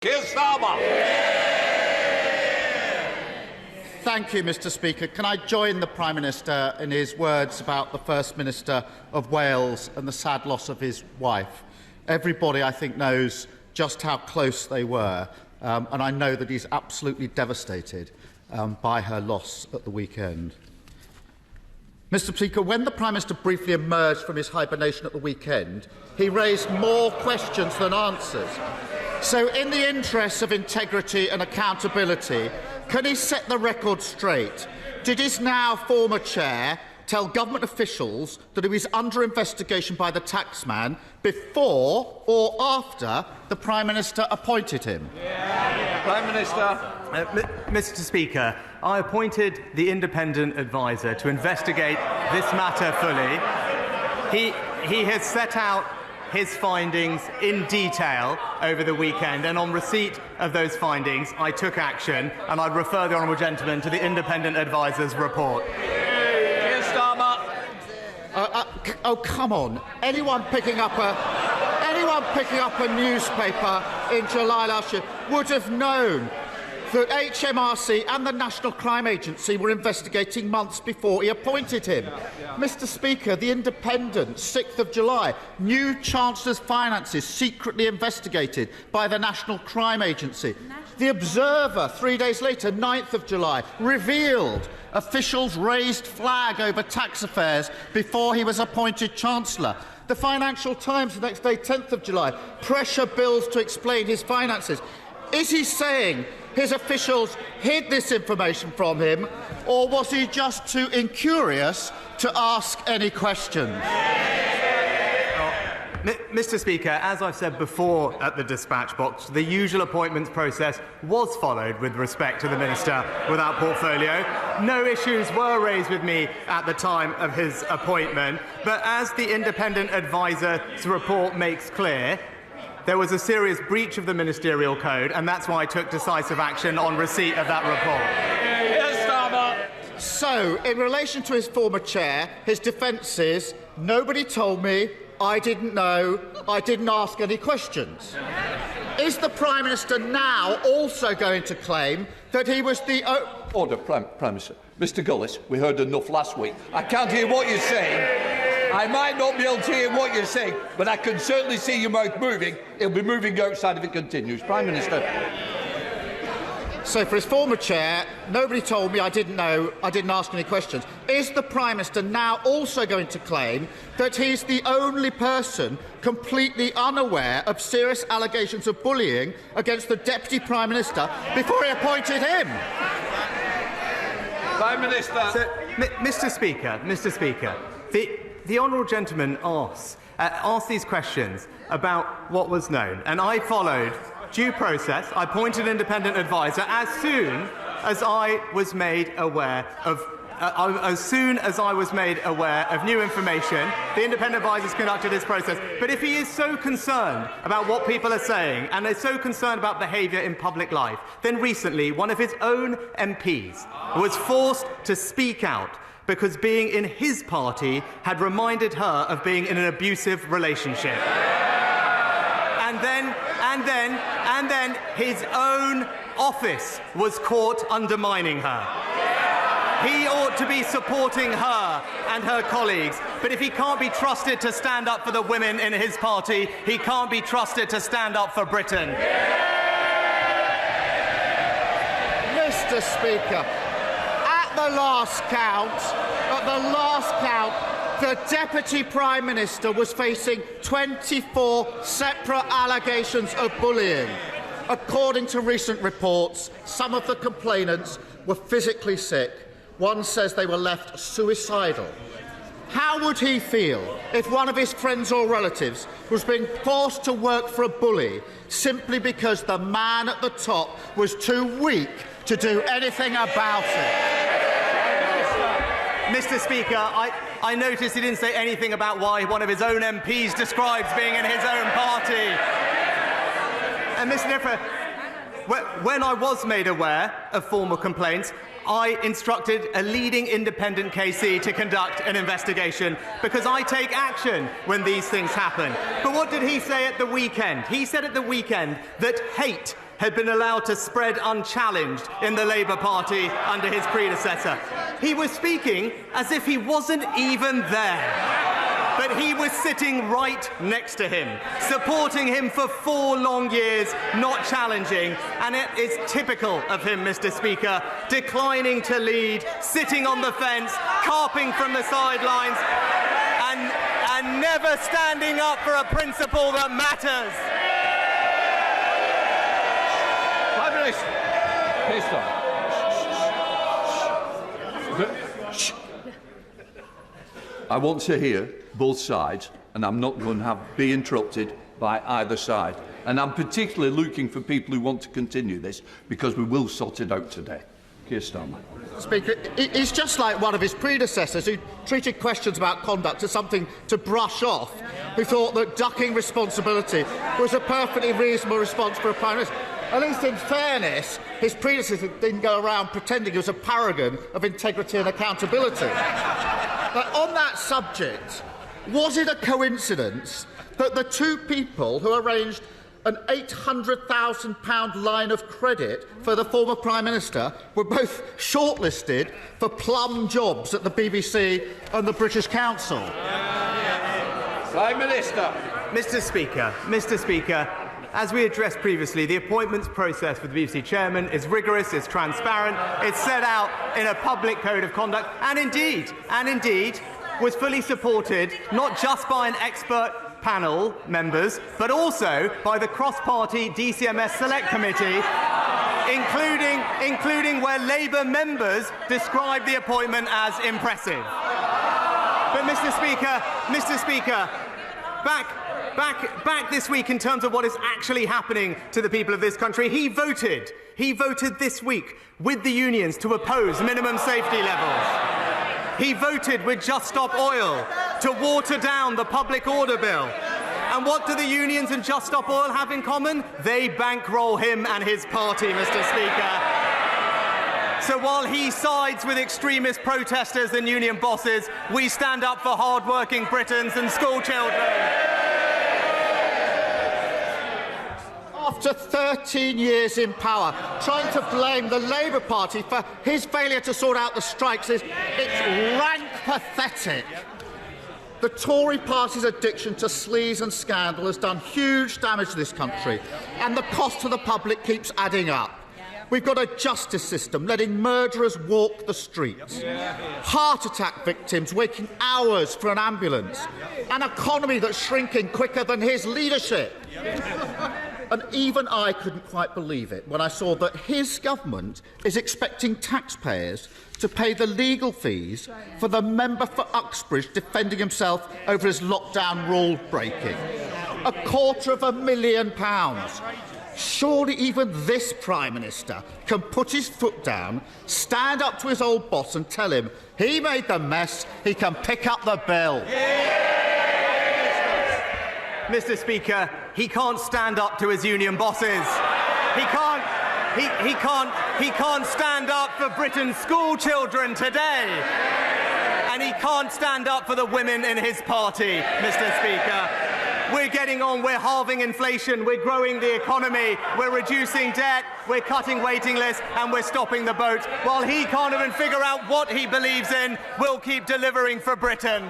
Keir Starmer. Thank you, Mr. Speaker. Can I join the Prime Minister in his words about the First Minister of Wales and the sad loss of his wife? Everybody, I think, knows just how close they were, and I know that he's absolutely devastated by her loss at the weekend. Mr. Speaker, when the Prime Minister briefly emerged from his hibernation at the weekend, he raised more questions than answers. So, in the interests of integrity and accountability, can he set the record straight? Did his now former chair tell government officials that he was under investigation by the taxman before or after the Prime Minister appointed him? Prime Minister. Mr. Speaker, I appointed the independent adviser to investigate this matter fully. He has set out his findings in detail over the weekend, and on receipt of those findings, I took action, and I'd refer the honourable gentleman to the independent adviser's report. Keir Starmer. Oh, come on! Anyone picking up a newspaper in July last year would have known that HMRC and the National Crime Agency were investigating months before he appointed him. Mr. Speaker, the Independent, 6th of July, new Chancellor's finances secretly investigated by the National Crime Agency. The Observer, 3 days later, 9th of July, revealed officials raised flag over tax affairs before he was appointed Chancellor. The Financial Times, the next day, 10th of July, pressure bills to explain his finances. Is he saying his officials hid this information from him, or was he just too incurious to ask any questions? Mr. Speaker, as I've said before at the dispatch box, the usual appointments process was followed with respect to the Minister without portfolio. No issues were raised with me at the time of his appointment, but as the independent adviser's report makes clear, there was a serious breach of the Ministerial Code, and that's why I took decisive action on receipt of that report. Keir Starmer. So, in relation to his former chair, his defence is, nobody told me, I didn't know, I didn't ask any questions. Is the Prime Minister now also going to claim that he was the... Order, Prime Minister. Mr Gullis, we heard enough last week. I can't hear what you're saying. I might not be able to hear what you're saying, but I can certainly see your mouth moving. It'll be moving outside if it continues. Prime Minister. So, for his former chair, nobody told me, I didn't know, I didn't ask any questions. Is the Prime Minister now also going to claim that he's the only person completely unaware of serious allegations of bullying against the Deputy Prime Minister before he appointed him? Prime Minister. So, Mr. Speaker, the honourable gentleman asked these questions about what was known, and I followed due process. I appointed an independent adviser as soon as I was made aware of new information. The independent advisers conducted this process. But if he is so concerned about what people are saying and is so concerned about behaviour in public life, then recently one of his own MPs was forced to speak out because being in his party had reminded her of being in an abusive relationship. And then his own office was caught undermining her. He ought to be supporting her and her colleagues, but if he can't be trusted to stand up for the women in his party, he can't be trusted to stand up for Britain. Mr. Speaker, at the last count, the Deputy Prime Minister was facing 24 separate allegations of bullying. According to recent reports, some of the complainants were physically sick. One says they were left suicidal. How would he feel if one of his friends or relatives was being forced to work for a bully simply because the man at the top was too weak to do anything about it? Mr. Speaker, I noticed he didn't say anything about why one of his own MPs describes being in his own party. And Mr. Niffer, when I was made aware of formal complaints, I instructed a leading independent KC to conduct an investigation because I take action when these things happen. But what did he say at the weekend? He said at the weekend that hate had been allowed to spread unchallenged in the Labour Party under his predecessor. He was speaking as if he wasn't even there. But he was sitting right next to him, supporting him for 4 long years, not challenging. And it is typical of him, Mr. Speaker, declining to lead, sitting on the fence, carping from the sidelines, and never standing up for a principle that matters. Prime Minister. I want to hear both sides, and I'm not going to be interrupted by either side. And I'm particularly looking for people who want to continue this, because we will sort it out today. Keir Starmer. Speaker, he's just like one of his predecessors who treated questions about conduct as something to brush off, who thought that ducking responsibility was a perfectly reasonable response for a Prime Minister. At least in fairness, his predecessor didn't go around pretending he was a paragon of integrity and accountability. But on that subject, was it a coincidence that the 2 people who arranged an £800,000 line of credit for the former Prime Minister were both shortlisted for plum jobs at the BBC and the British Council? Prime Minister. Mr. Speaker, as we addressed previously, the appointments process for the BBC chairman is rigorous, it's transparent, it's set out in a public code of conduct, and indeed, was fully supported not just by an expert panel members, but also by the cross-party DCMS Select Committee, including where Labour members described the appointment as impressive. But Mr. Speaker, back this week in terms of what is actually happening to the people of this country, he voted this week with the unions to oppose minimum safety levels. He voted with Just Stop Oil to water down the public order bill. And what do the unions and Just Stop Oil have in common? They bankroll him and his party, Mr. Speaker. So while he sides with extremist protesters and union bosses, we stand up for hard-working Britons and school children. After 13 years in power, trying to blame the Labour Party for his failure to sort out the strikes it's rank pathetic. The Tory party's addiction to sleaze and scandal has done huge damage to this country, and the cost to the public keeps adding up. We've got a justice system letting murderers walk the streets, heart attack victims waiting hours for an ambulance, an economy that's shrinking quicker than his leadership. And even I couldn't quite believe it when I saw that his government is expecting taxpayers to pay the legal fees for the member for Uxbridge defending himself over his lockdown rule breaking. £250,000. Surely even this Prime Minister can put his foot down, stand up to his old boss and tell him he made the mess, he can pick up the bill. Mr. Speaker, he can't stand up to his union bosses. He can't stand up for Britain's school children today. And he can't stand up for the women in his party, Mr. Speaker. We're getting on, we're halving inflation, we're growing the economy, we're reducing debt, we're cutting waiting lists, and we're stopping the boat. While he can't even figure out what he believes in, we'll keep delivering for Britain.